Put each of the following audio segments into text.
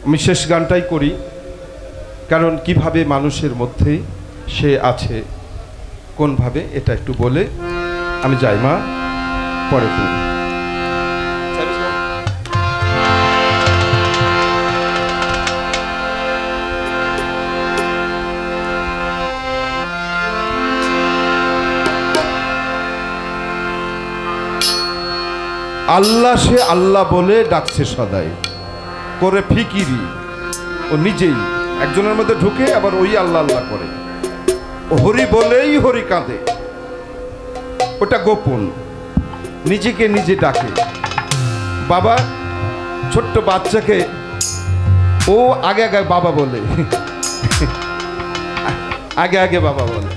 আমি শেষ গানটাই করি, কারণ কিভাবে মানুষের মধ্যে সে আছে, কোনভাবে, এটা একটু বলে আমি যাই। মা, পরে তুমি। আল্লাহ, সে আল্লাহ বলে ডাকছে সদাই, করে ফিকিরি। ও নিজেই একজনের মধ্যে ঢুকে আবার ওই আল্লাহ আল্লাহ করে। হরি বলেই হরি কাঁদে, ওটা গোপন, নিজেকে নিজে ডাকে। বাবা ছোট্ট বাচ্চাকে ও আগে আগে বাবা বলে, আগে আগে বাবা বলে।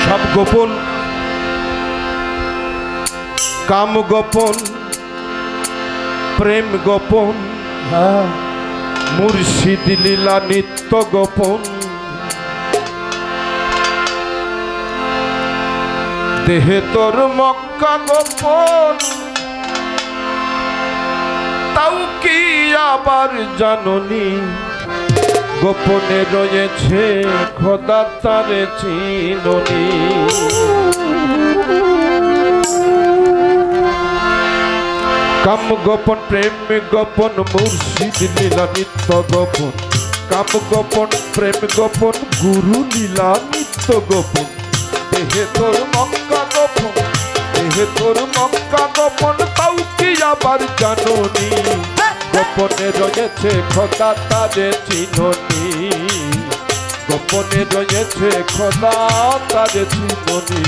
সব গোপন, কাম গোপন, প্রেম গোপন, মুর্শিদ লীলা নিত্য গোপন। দেহে তোর মক্কা গোপন, তাও কি আবার জাননি, গোপনে রয়েছে খোদা তারে চিননি। কাম গোপন, প্রেম গোপন, মুর্শিদ লীলা নিত্য গোপন। কাম গোপন, প্রেম গোপন, গুরু লীলা নিত্য গোপন। দেহে তোর মক্কা গোপন, দেহে তোর মক্কা গোপন, তাও কি আবার জাননি, গোপনে রয়েছে খোদা তারে চিননি। গোপনে রয়েছে খোদা তারে চিননি।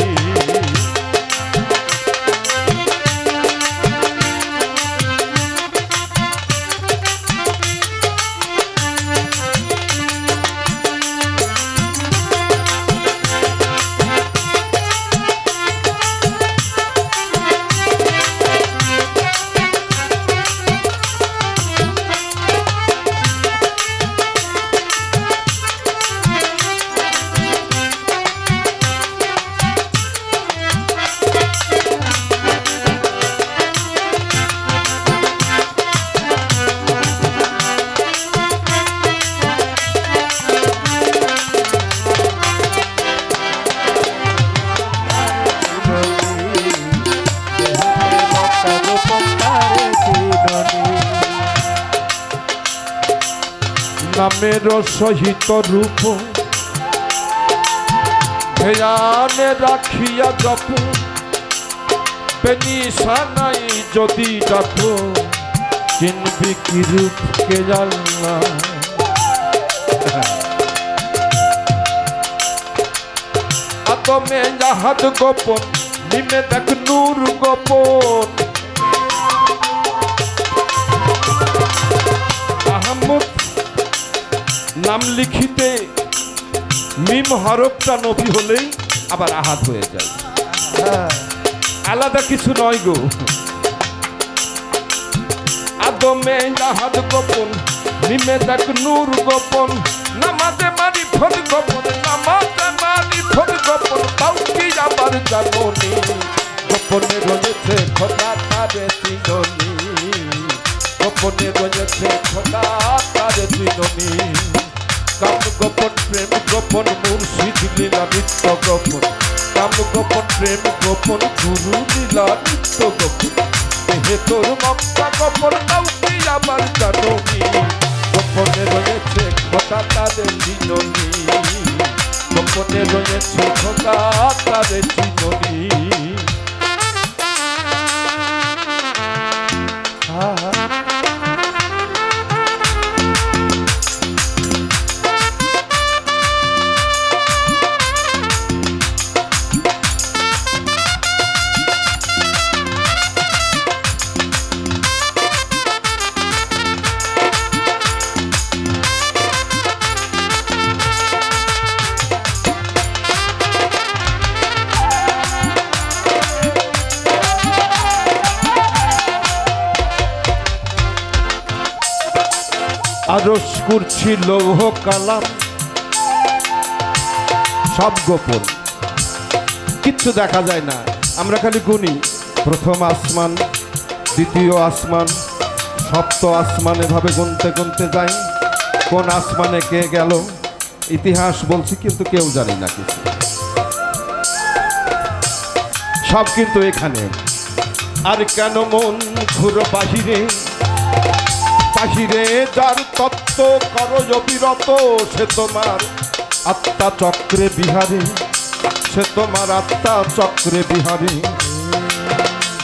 নামের সহিত রূপ ধ্যানে রাখিয়া জপ, বেনিশানাই যদি ডাকো, চিনবি কি রূপ কে জানলা। আতমে জাহাদ গোপন, নিমে দেখ নূর গোপন। আহমদ নাম লিখিতে মিম হরফটা নবী হলেই আবার আহাদ হয়ে যায়, আলাদা কিছু নয় গো। আদমে জাহাদ গোপন, নিমে দেখ নূর গোপন। নামাজে মারি ফল গোপন, নামাজে মারি ফল গোপন, তাও কি আবার জাননি, গোপনে রয়েছে খোদা তারে চিননি। গোপনে রয়েছে খোদা তারে চিননি। কাম গোপন, প্রেম গোপন, মুর্শিদ লীলা নিত্য গোপন। কাম গোপন, প্রেম গোপন, গুরু লীলা নিত্য গোপন। দেহে তোর মক্কা গোপন, তাও কি আবার জাননি, গোপনে রয়েছে খোদা তারে চিননি। গোপনে রয়েছে খোদা তারে চিননি। আরশ কুরসি লৌহ কালাম সব গোপন, কিচ্ছু দেখা যায় না। আমরা খালি গুনি, প্রথম আসমান, দ্বিতীয় আসমান, সপ্ত আসমানে ভাবে গুনতে গুনতে যাই, কোন আসমানে কে গেল ইতিহাস বলছি, কিন্তু কেউ জানি না কিছু, সব কিন্তু এখানে। আর কেন মন ঘুরো বাহিরে, বাহিরে যার তত্ত্ব করো অবিরত, সে তোমার আত্মা চক্রে বিহারে, সে তোমার আত্মা চক্রে বিহারে।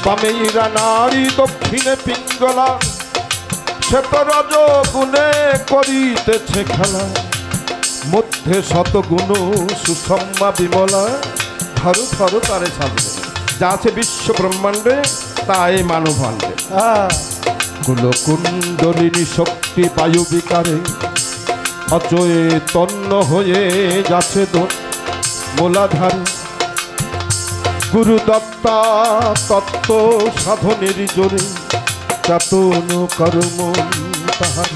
বামে ইরা নারী দক্ষিণে পিঙ্গলা, সে তো রজ গুণে করিতেছে খেলা, মধ্যে শতগুণ সুষম্মা বিমলা। ধরো ধরো তারে সাজবে, যা আছে বিশ্ব ব্রহ্মাণ্ডে তা এই মানভাণ্ডে। কুলকুণ্ডলিনী শক্তি বায়ু বিকারে, অচয়ে তন্ন হয়ে যাচ্ছে মোলাধারে। গুরু দত্তা তত্ত্ব সাধনের জোরে, চাতন কর্ম তাহার।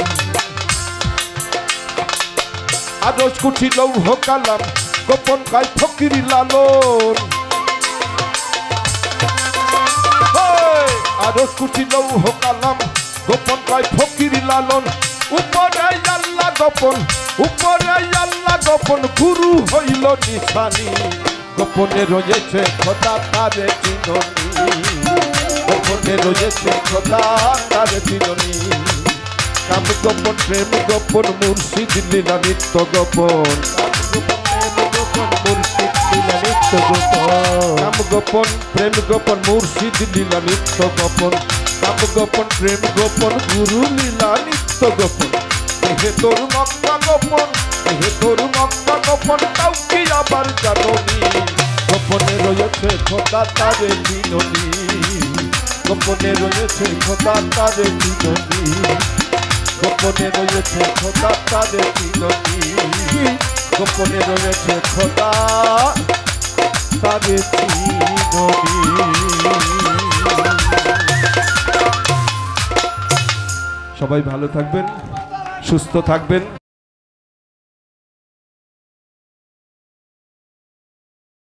আদর্শ কুঠি লৌহ কালাম, গোপন গায় ফকির লালন। আদর্শ কুঠি লৌহ কালাম, গোপন গায় ফকির লালন। উপরে আল্লাহ গোপন, উপরে আল্লাহ গোপন, গুরু হইল নিশানি। গোপনে রয়েছে খোদা তারে চিননি, গোপনে রয়েছে খোদা তারে চিননি। কাম গোপন প্রেম গোপন, মুর্শিদ লীলা নিত্য গোপন। কাম গোপন প্রেম গোপন, মুর্শিদ লীলা নিত্য গোপন। কাম গোপন প্রেম গোপন, গুরু লীলা নিত্য গোপন। হে তোর মক্কা গোপন, হে তোর মক্কা গোপন, তাও কি আবার জাননি। গোপনে রয়েছে খোদা তারে চিননি, গোপনে রয়েছে খোদা তারে চিননি। গোপনে রয়েছে খোদা তারে চিননি, গোপনে রয়েছে খোদা তারে চিননি। সবাই ভালো থাকবেন, সুস্থ থাকবেন।